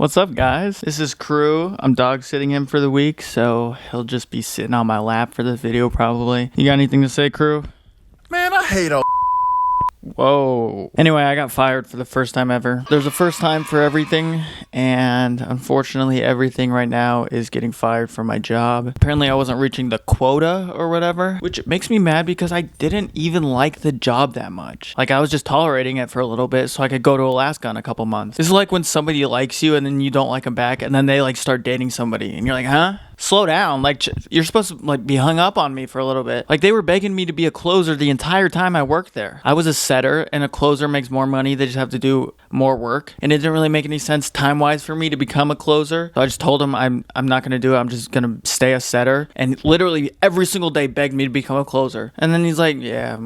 What's up, guys? This is Crew. I'm dog sitting him for the week, so he'll just be sitting on my lap for this video probably. You got anything to say, Crew? Man, I hate all. Whoa. Anyway, I got fired for the first time ever. There's a first time for everything, and unfortunately everything right now is getting fired from my job. Apparently I wasn't reaching the quota or whatever, which makes me mad because I didn't even like the job that much. Like, I was just tolerating it for a little bit so I could go to Alaska in a couple months. This is like when somebody likes you and then you don't like them back, and then they like start dating somebody and you're like, huh? Slow down. Like, you're supposed to like be hung up on me for a little bit. Like, they were begging me to be a closer the entire time I worked there. I was a setter, and a closer makes more money. They just have to do more work, and it didn't really make any sense time-wise for me to become a closer. So I just told him I'm not gonna do it. I'm just gonna stay a setter, and literally every single day begged me to become a closer. And then he's like, yeah,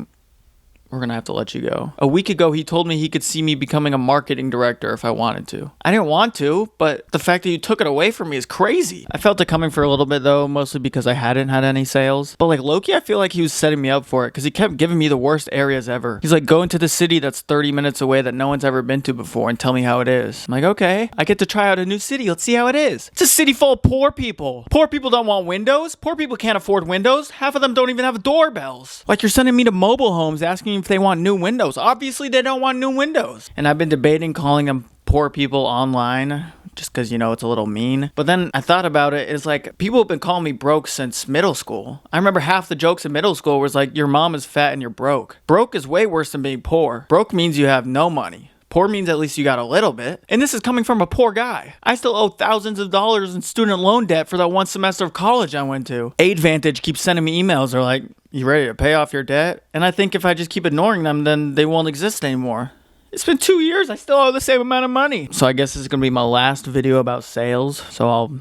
we're gonna have to let you go. A week ago, he told me he could see me becoming a marketing director if I wanted to. I didn't want to, but the fact that you took it away from me is crazy. I felt it coming for a little bit though, mostly because I hadn't had any sales. But like Loki, I feel like he was setting me up for it because he kept giving me the worst areas ever. He's like, go into the city that's 30 minutes away that no one's ever been to before and tell me how it is. I'm like, okay, I get to try out a new city. Let's see how it is. It's a city full of poor people. Poor people don't want windows. Poor people can't afford windows. Half of them don't even have doorbells. Like, you're sending me to mobile homes asking if they want new windows. Obviously they don't want new windows. And I've been debating calling them poor people online just because, you know, it's a little mean. But then I thought about it. It's like, people have been calling me broke since middle school. I remember half the jokes in middle school was like, your mom is fat and you're broke. Broke is way worse than being poor. Broke means you have no money. Poor means at least you got a little bit. And this is coming from a poor guy. I still owe thousands of dollars in student loan debt for that one semester of college I went to. Advantage keeps sending me emails. They're like, you ready to pay off your debt? And I think if I just keep ignoring them, then they won't exist anymore. It's been 2 years. I still owe the same amount of money. So I guess this is going to be my last video about sales. So I'll,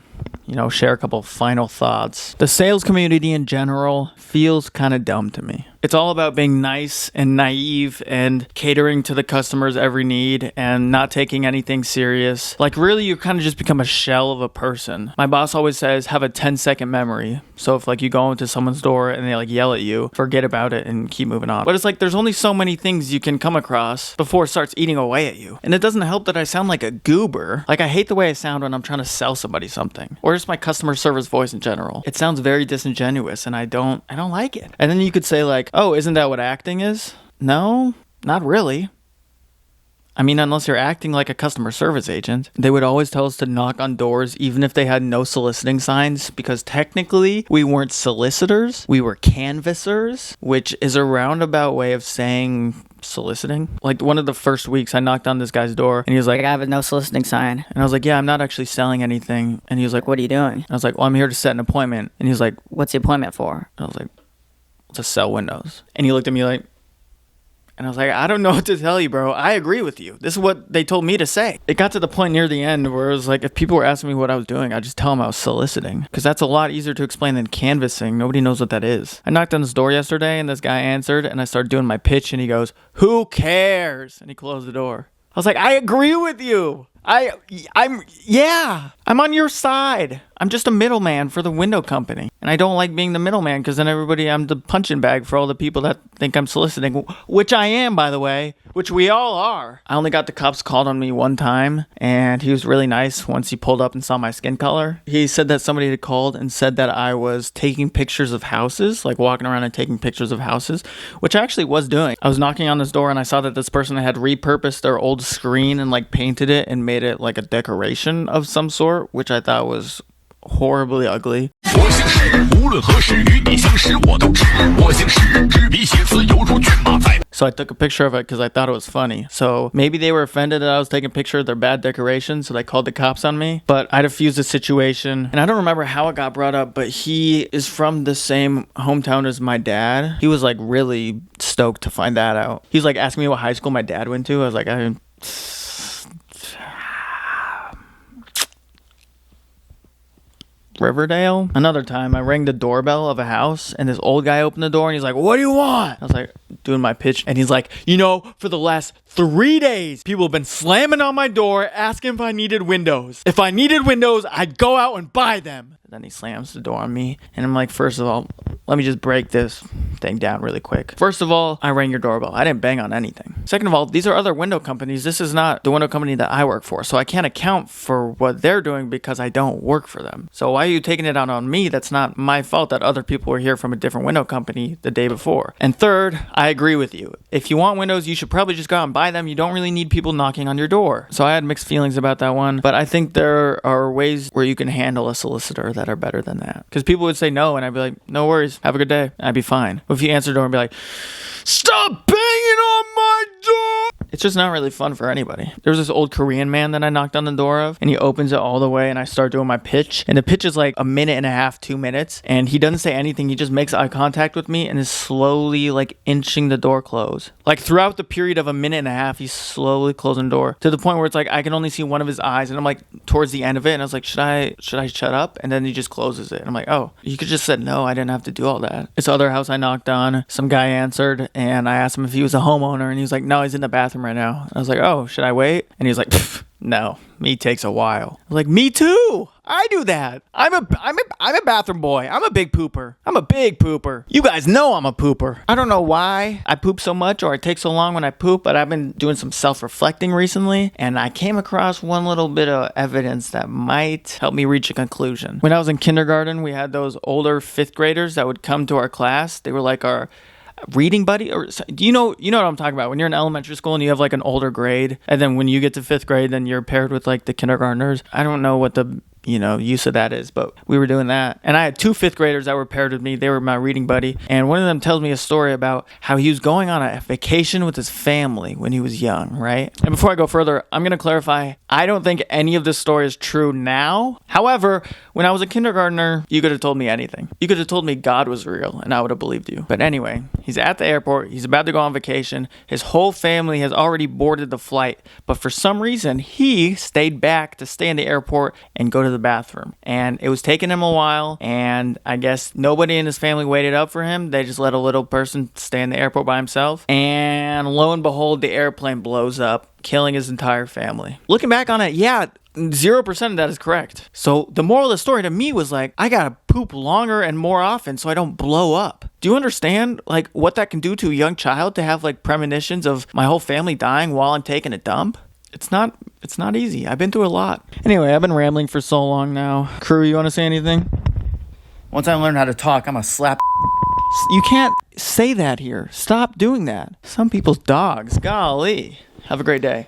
share a couple final thoughts. The sales community in general feels kind of dumb to me. It's all about being nice and naive and catering to the customer's every need and not taking anything serious. Like, really, you kind of just become a shell of a person. My boss always says, have a 10-second memory. So if like you go into someone's door and they like yell at you, forget about it and keep moving on. But it's like, there's only so many things you can come across before it starts eating away at you. And it doesn't help that I sound like a goober. Like, I hate the way I sound when I'm trying to sell somebody something. Or just my customer service voice in general. It sounds very disingenuous and I don't like it. And then you could say like, oh, isn't that what acting is? No, not really. I mean, unless you're acting like a customer service agent. They would always tell us to knock on doors even if they had no soliciting signs, because technically we weren't solicitors, we were canvassers, which is a roundabout way of saying soliciting. Like, one of the first weeks I knocked on this guy's door and he was like, I have a no soliciting sign. And I was like, yeah, I'm not actually selling anything. And he was like, What are you doing? I was like, well, I'm here to set an appointment. And he was like, What's the appointment for? I was like, to sell windows. And he looked at me like, and I was like, I don't know what to tell you, bro. I agree with you. This is what they told me to say. It got to the point near the end where it was like, if people were asking me what I was doing, I'd just tell them I was soliciting. Because that's a lot easier to explain than canvassing. Nobody knows what that is. I knocked on this door yesterday and this guy answered and I started doing my pitch and he goes, who cares? And he closed the door. I was like, I agree with you. I'm on your side. I'm just a middleman for the window company. And I don't like being the middleman because then I'm the punching bag for all the people that think I'm soliciting, which I am, by the way, which we all are. I only got the cops called on me one time and he was really nice once he pulled up and saw my skin color. He said that somebody had called and said that I was taking pictures of houses, like walking around and taking pictures of houses, which I actually was doing. I was knocking on this door and I saw that this person had repurposed their old screen and like painted it and made it like a decoration of some sort, which I thought was horribly ugly. So I took a picture of it because I thought it was funny. So maybe they were offended that I was taking a picture of their bad decoration, so they called the cops on me. But I diffused the situation, and I don't remember how it got brought up, but he is from the same hometown as my dad. He was like really stoked to find that out. He's like asking me what high school my dad went to. I was like, Riverdale. Another time I rang the doorbell of a house and this old guy opened the door and he's like, what do you want? I was like, doing my pitch, and he's like, for the last 3 days people have been slamming on my door asking if I needed windows. If I needed windows, I'd go out and buy them. And then he slams the door on me and I'm like, first of all, let me just break this thing down really quick. First of all, I rang your doorbell. I didn't bang on anything. Second of all, these are other window companies. This is not the window company that I work for. So I can't account for what they're doing because I don't work for them. So why are you taking it out on me? That's not my fault that other people were here from a different window company the day before. And third, I agree with you. If you want windows, you should probably just go out and buy them. You don't really need people knocking on your door. So I had mixed feelings about that one, but I think there are ways where you can handle a solicitor that are better than that. Because people would say no, and I'd be like, no worries, have a good day. I'd be fine. But if you answer the door and be like, stop banging on my door! It's just not really fun for anybody. There was this old Korean man that I knocked on the door of, and he opens it all the way, and I start doing my pitch. And the pitch is like a minute and a half, 2 minutes, and he doesn't say anything. He just makes eye contact with me and is slowly like inching the door closed. Like throughout the period of a minute and a half, he's slowly closing the door to the point where it's like I can only see one of his eyes, and I'm like towards the end of it, and I was like, should I shut up? And then he just closes it. And I'm like, oh, you could just said no. I didn't have to do all that. This other house I knocked on, some guy answered, and I asked him if he was a homeowner, and he was like, no, he's in the bathroom right now. I was like, oh, should I wait? And he was like, no, me takes a while. I was like, me too. I do that. I'm a bathroom boy. I'm a big pooper. You guys know I'm a pooper. I don't know why I poop so much or I take so long when I poop, but I've been doing some self-reflecting recently, and I came across one little bit of evidence that might help me reach a conclusion. When I was in kindergarten, we had those older 5th graders that would come to our class. They were like our reading buddy, or do you know what I'm talking about? When you're in elementary school and you have like an older grade, and then when you get to 5th grade, then you're paired with like the kindergartners. I don't know what the use of that is, but we were doing that. And I had 2 5th graders that were paired with me. They were my reading buddy. And one of them tells me a story about how he was going on a vacation with his family when he was young, right? And before I go further, I'm going to clarify, I don't think any of this story is true now. However, when I was a kindergartner, you could have told me anything. You could have told me God was real, and I would have believed you. But anyway, he's at the airport. He's about to go on vacation. His whole family has already boarded the flight. But for some reason, he stayed back to stay in the airport and go to the bathroom. And it was taking him a while, and I guess nobody in his family waited up for him. They just let a little person stay in the airport by himself. And lo and behold, the airplane blows up, killing his entire family. Looking back on it, yeah, 0% of that is correct. So the moral of the story to me was like, I gotta poop longer and more often so I don't blow up. Do you understand like what that can do to a young child to have like premonitions of my whole family dying while I'm taking a dump? It's not easy. I've been through a lot. Anyway, I've been rambling for so long now. Crew, you want to say anything? Once I learn how to talk, I'm a slap. You can't say that here. Stop doing that. Some people's dogs. Golly. Have a great day.